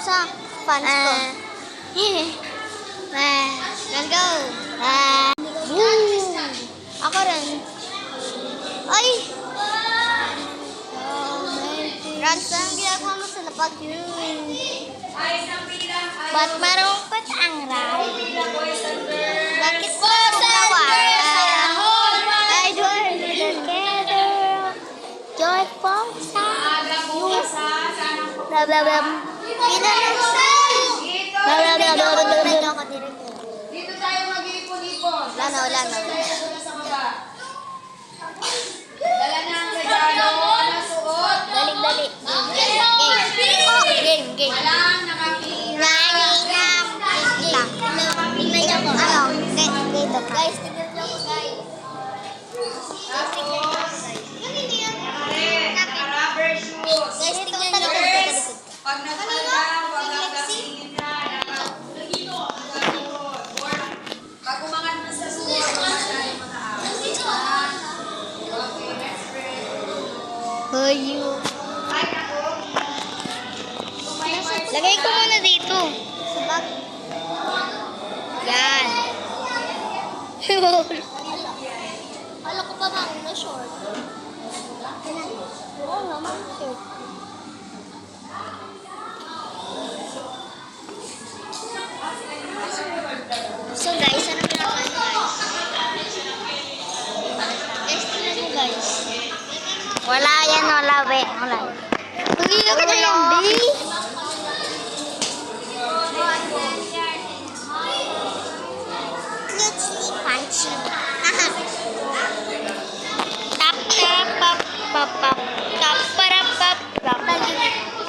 sa fans ko. Let's go. Ako rin. Ay! Rans, ang ginagawa mo sa lapag yun. Ba't marungkot ang ride? Bakit mo nagawa? I join together. Joyful sound. Blah, blah, blah. Dito tayo mag-ipon-ipon. Lanaw. Dala na ang regalo na suot. Dali. Game. Walang nakapira. Tingnan niyo po. Dito. Guys, tingnan niyo po, guys. Naka-rubber shoes. Guys, tingnan niyo po. Pag nagtanda, huwag ang gagawin na. Pag umangat na sa suot, wala tayo mataas. Okay, next breath. Hoyo. Ay, ako. Lagay ko muna dito. Yan. Kala ko pa na short. Oo naman, short. So guys, ano pinakain guys? Guys, tingnan mo guys. Wala yan, wala be. Wala. Hindi na ka na yung